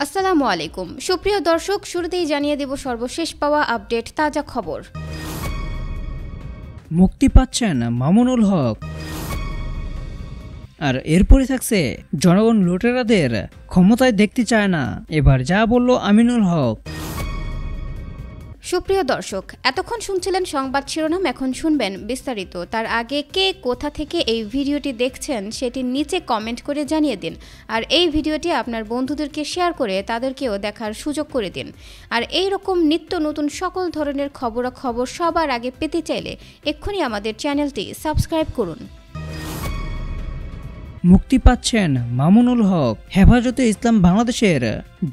আসসালামু আলাইকুম সুপ্রিয় দর্শক, শুরুতেই জানিয়ে দেব সর্বশেষ পাওয়া আপডেট তাজা খবর। মুক্তি পাচ্ছেন মামুনুল হক, আর এরপরে থাকছে জনগণ লুটেরাদের ক্ষমতায় দেখতে চায় না, এবার যা বলল আমিনুল হক। সুপ্রিয় দর্শক, এতক্ষণ শুনছিলেন সংবাদ শিরোনাম, এখন শুনবেন বিস্তারিত। তার আগে কে কোথা থেকে এই ভিডিওটি দেখছেন সেটি নিচে কমেন্ট করে জানিয়ে দিন, আর এই ভিডিওটি আপনার বন্ধুদেরকে শেয়ার করে তাদেরকেও দেখার সুযোগ করে দিন। আর এই রকম নিত্য নতুন সকল ধরনের খবরাখবর সবার আগে পেতে চাইলে এক্ষুনি আমাদের চ্যানেলটি সাবস্ক্রাইব করুন। মুক্তি পাচ্ছেন মামুনুল হক। হেফাজতে ইসলাম বাংলাদেশের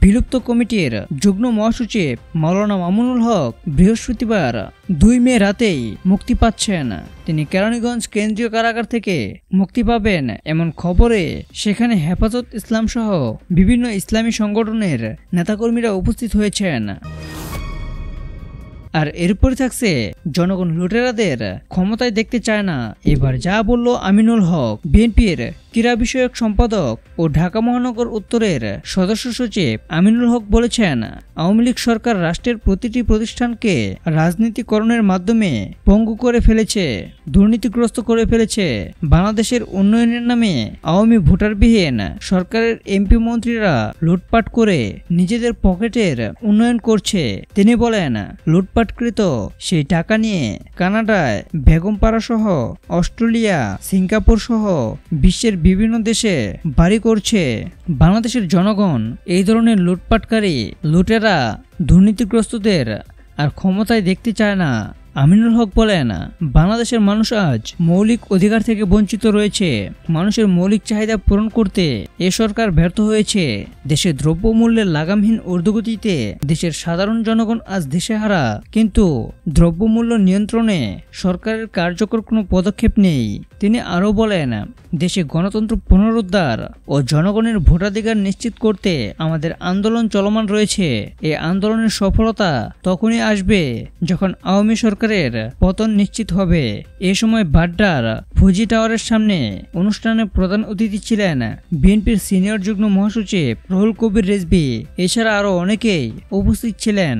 বিলুপ্ত কমিটির যুগ্ম মহাসচিব মাওলানা মামুনুল হক বৃহস্পতিবার 2 মে রাতেই মুক্তি পাচ্ছেন। তিনি কেরানীগঞ্জ কেন্দ্রীয় কারাগার থেকে মুক্তি পাবেন এমন খবরে সেখানে হেফাজত ইসলাম সহ বিভিন্ন ইসলামী সংগঠনের নেতাকর্মীরা উপস্থিত হয়েছেন। আর এরপরে থাকছে জনগণ লুটেরাদের ক্ষমতায় দেখতে চায় না, এবার যা বলল আমিনুল হক। বিএনপির ক্রীড়া বিষয়ক সম্পাদক ও ঢাকা মহানগর উত্তরের সদস্য সচিব আমিনুল হক বলেছেন, আওয়ামী লীগ সরকার রাষ্ট্রের প্রতিটি প্রতিষ্ঠানকে রাজনীতিকরণের মাধ্যমে পঙ্গু করে ফেলেছে, দুর্নীতিগ্রস্ত করে ফেলেছে। বাংলাদেশের উন্নয়নের নামে আওয়ামী ভোটারবিহীন সরকারের এমপি মন্ত্রীরা লুটপাট করে নিজেদের পকেটের উন্নয়ন করছে। তিনি বলেন, লুটপাটকৃত সেই টাকা নিয়ে কানাডায় বেগমপাড়া সহ অস্ট্রেলিয়া, সিঙ্গাপুর সহ বিশ্বের বিভিন্ন দেশে বাড়ি করছে। বাংলাদেশের জনগণ এই ধরনের লুটপাটকারী লুটেরা দুর্নীতিগ্রস্তদের আর ক্ষমতায় দেখতে চায় না। আমিনুল হক বলেন, বাংলাদেশের মানুষ আজ মৌলিক অধিকার থেকে বঞ্চিত রয়েছে। মানুষের মৌলিক চাহিদা পূরণ করতে এ সরকার ব্যর্থ হয়েছে। দেশের দ্রব্যমূল্যের লাগামহীন ঊর্ধ্বগতিতে দেশের সাধারণ জনগণ আজ দিশেহারা, কিন্তু দ্রব্যমূল্য নিয়ন্ত্রণে সরকারের কার্যকর কোনো পদক্ষেপ নেই। তিনি আরও বলেন, দেশে গণতন্ত্র পুনরুদ্ধার ও জনগণের ভোটাধিকার নিশ্চিত করতে আমাদের আন্দোলন চলমান রয়েছে। এই আন্দোলনের সফলতা তখনই আসবে যখন আওয়ামী সরকারের পতন নিশ্চিত হবে। এ সময় বাড্ডার ফুজি টাওয়ারের সামনে অনুষ্ঠানে প্রধান অতিথি ছিলেন বিএনপির সিনিয়র যুগ্ম মহাসচিব রুহুল কবির রিজভী, এছাড়া আরও অনেকেই উপস্থিত ছিলেন।